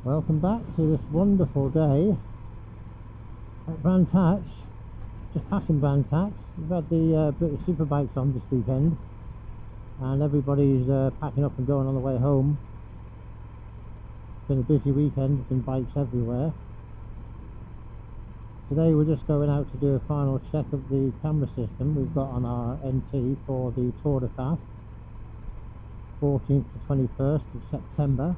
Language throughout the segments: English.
Welcome back to this wonderful day at Brands Hatch. Just passing Brands Hatch. We've had the British Superbikes on this weekend and everybody's packing up and going on the way home. It's been a busy weekend, there's been bikes everywhere. Today we're just going out to do a final check of the camera system we've got on our NT for the Tour de Faf, 14th to 21st of September.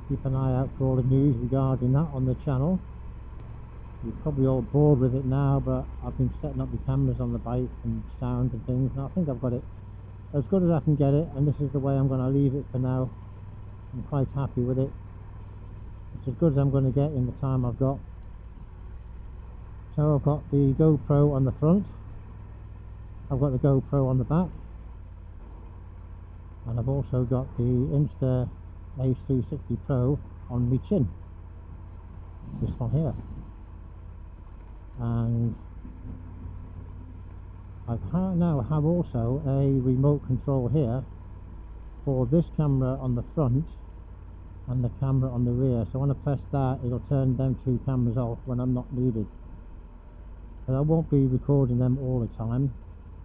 Keep an eye out for all the news regarding that on the channel. You're probably all bored with it now, but I've been setting up the cameras on the bike and sound and things, and I think I've got it as good as I can get it, and this is the way I'm going to leave it for now. I'm quite happy with it. It's as good as I'm going to get in the time I've got. So I've got the GoPro on the front, I've got the GoPro on the back, and I've also got the Insta Ace 360 Pro on my chin, this one here, and I now have also a remote control here for this camera on the front and the camera on the rear. So when I press that, it'll turn them two cameras off when I'm not needed, but I won't be recording them all the time.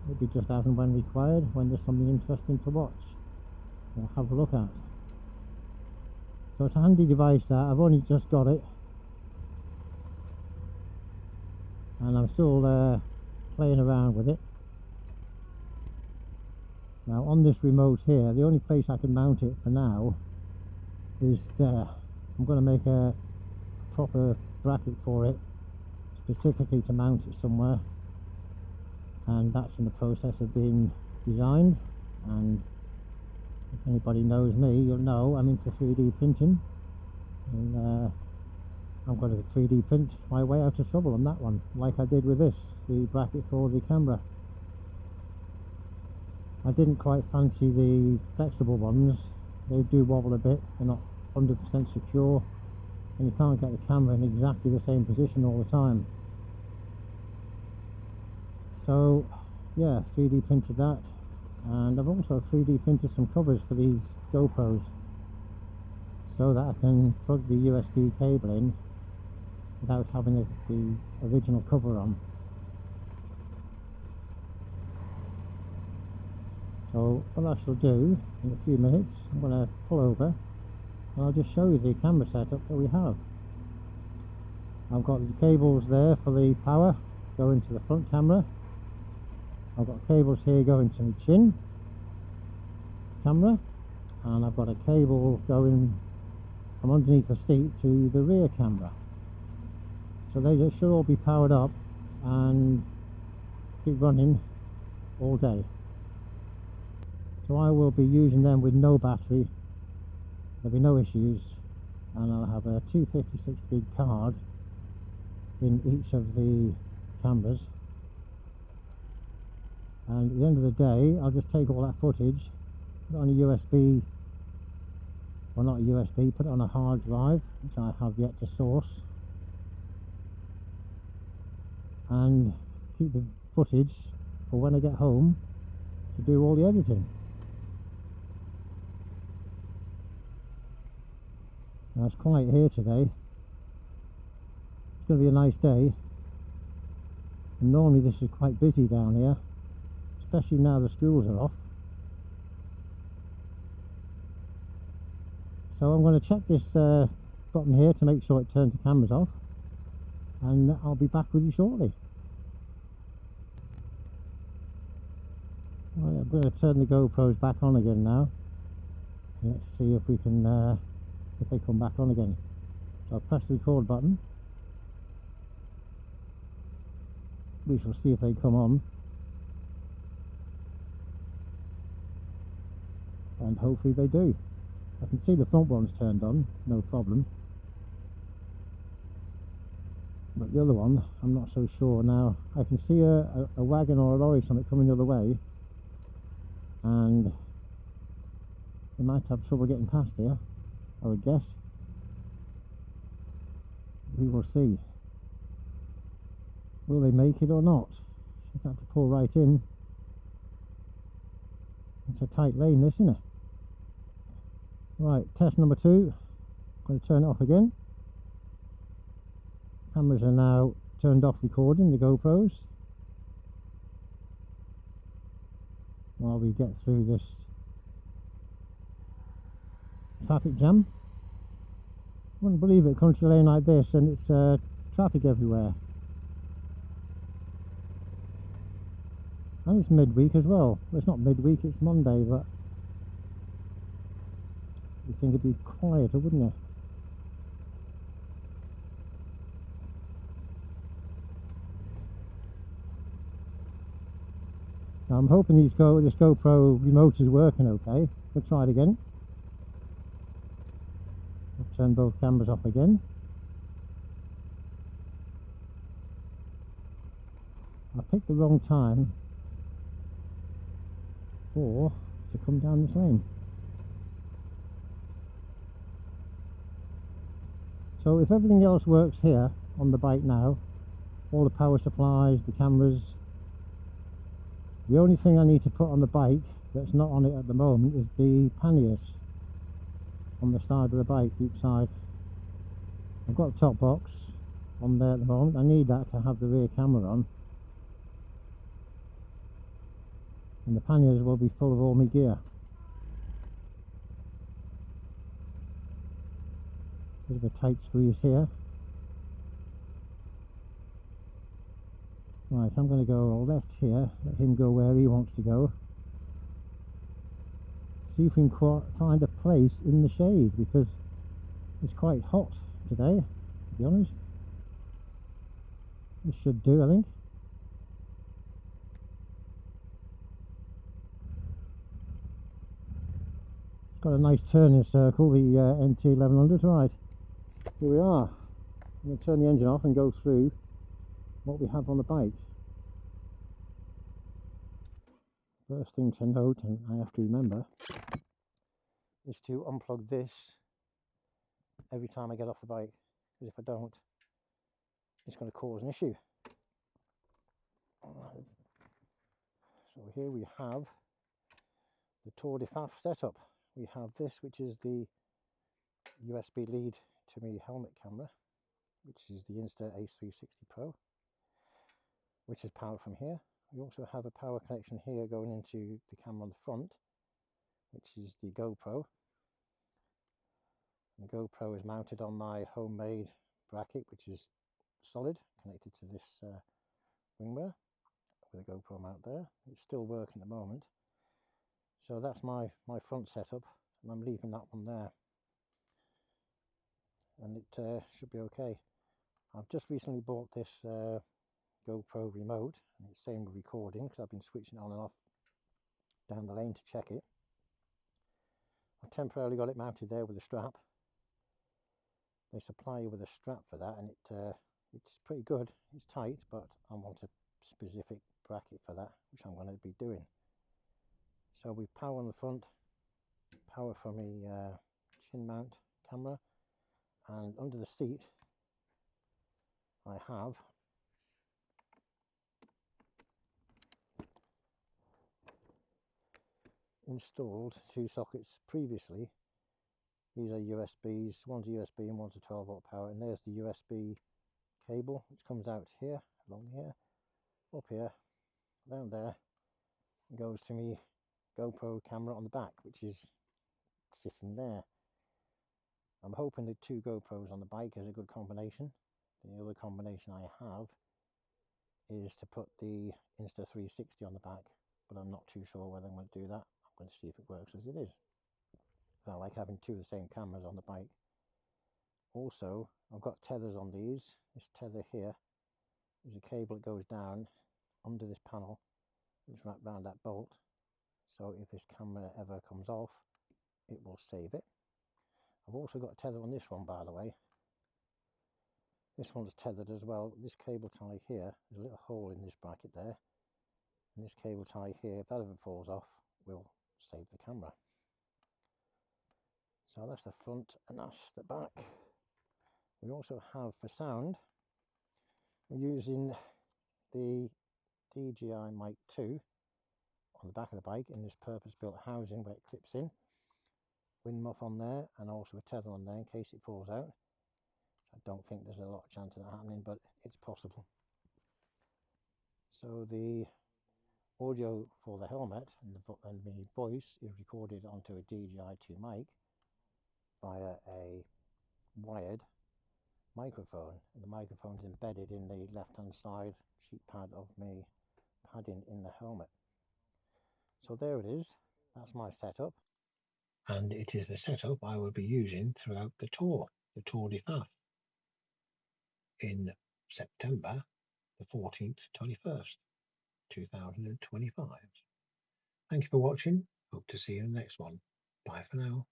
It'll be just as and when required, when there's something interesting to watch or have a look at. So it's a handy device that I've only just got it, and I'm still playing around with it. Now on this remote here, the only place I can mount it for now is there. I'm going to make a proper bracket for it specifically to mount it somewhere, and that's in the process of being designed. And if anybody knows me, you'll know I'm into 3D printing, and I'm going to 3D print my way out of trouble on that one, like I did with this, the bracket for the camera. I didn't quite fancy the flexible ones. They do wobble a bit, they're not 100% secure, and you can't get the camera in exactly the same position all the time. So yeah, 3D printed that. And I've also 3D printed some covers for these GoPros so that I can plug the USB cable in without having the original cover on. So what I shall do in a few minutes, I'm going to pull over and I'll just show you the camera setup that we have. I've got the cables there for the power going to the front camera. I've got cables here going to my chin camera, and I've got a cable going from underneath the seat to the rear camera. So they should all be powered up and keep running all day. So I will be using them with no battery, there'll be no issues, and I'll have a 256 gig card in each of the cameras. And at the end of the day, I'll just take all that footage, put it on a USB, well not a USB, put it on a hard drive, which I have yet to source, and keep the footage for when I get home to do all the editing. Now it's quiet here today, it's going to be a nice day, and normally this is quite busy down here, especially now the schools are off. So I'm going to check this button here to make sure it turns the cameras off, and I'll be back with you shortly. Right, I'm going to turn the GoPros back on again now. Let's see if we can, if they come back on again. So I'll press the record button. We shall see if they come on. And hopefully they do. I can see the front one's turned on, no problem, but the other one I'm not so sure. Now I can see a wagon or a lorry something coming the other way, and they might have trouble getting past here, I would guess. We will see. Will they make it or not? Just have to pull right in. It's a tight lane, this, isn't it? Right, test number 2. going to turn it off again. Cameras are now turned off recording, the GoPros, while we get through this traffic jam. Wouldn't believe it, country lane like this and it's traffic everywhere. And it's midweek as well. Well, it's not midweek, it's Monday, but you'd think it'd be quieter, wouldn't it? Now I'm hoping this GoPro remote is working okay. We'll try it again. I'll turn both cameras off again. I picked the wrong time to come down this lane. So if everything else works here on the bike now, all the power supplies, the cameras, the only thing I need to put on the bike that's not on it at the moment is the panniers on the side of the bike, each side. I've got a top box on there at the moment. I need that to have the rear camera on, and the panniers will be full of all my gear. Bit of a tight squeeze here. Right, I'm going to go left here, let him go where he wants to go. See if we can find a place in the shade, because it's quite hot today, to be honest. This should do, I think. It's got a nice turning circle, the NT1100. Right, here we are. I'm going to turn the engine off and go through what we have on the bike. First thing to note, and I have to remember, is to unplug this every time I get off the bike, because if I don't, it's going to cause an issue. So here we have the Tour de Faf setup. We have this, which is the USB lead to my helmet camera, which is the Insta Ace360 Pro, which is powered from here. We also have a power connection here going into the camera on the front, which is the GoPro. The GoPro is mounted on my homemade bracket, which is solid, connected to this wing mirror with a GoPro mount there. It's still working at the moment. So that's my front setup, and I'm leaving that one there. And it should be okay. I've just recently bought this GoPro remote, and it's saying we're recording because I've been switching it on and off down the lane to check it. I've temporarily got it mounted there with a strap. They supply you with a strap for that, and it's pretty good. It's tight, but I want a specific bracket for that, which I'm going to be doing. So we've power on the front, power from a chin mount camera, and under the seat I have installed two sockets previously. These are USBs, one's a USB and one's a 12-volt power, and there's the USB cable which comes out here, along here, up here, down there, and goes to me GoPro camera on the back, which is sitting there. I'm hoping the two GoPros on the bike is a good combination. The other combination I have is to put the Insta360 on the back, but I'm not too sure whether I'm going to do that. I'm going to see if it works as it is. I like having two of the same cameras on the bike. Also, I've got tethers on these. This tether here is a cable that goes down under this panel, it's wrapped around that bolt, so if this camera ever comes off, it will save it. I've also got a tether on this one, by the way. This one's tethered as well. This cable tie here, there's a little hole in this bracket there, and this cable tie here, if that ever falls off, will save the camera. So that's the front and that's the back. We also have, for sound, we're using the DJI Mic 2 on the back of the bike in this purpose-built housing where it clips in. wind muff on there and also a tether on there in case it falls out. I don't think there's a lot of chance of that happening, but it's possible. So the audio for the helmet and the voice is recorded onto a DJI 2 mic via a wired microphone, and the microphone is embedded in the left hand side sheet pad of my padding in the helmet. So there it is, that's my setup, and it is the setup I will be using throughout the Tour de Faf in September the 14th 21st 2025. Thank you for watching, hope to see you in the next one. Bye for now.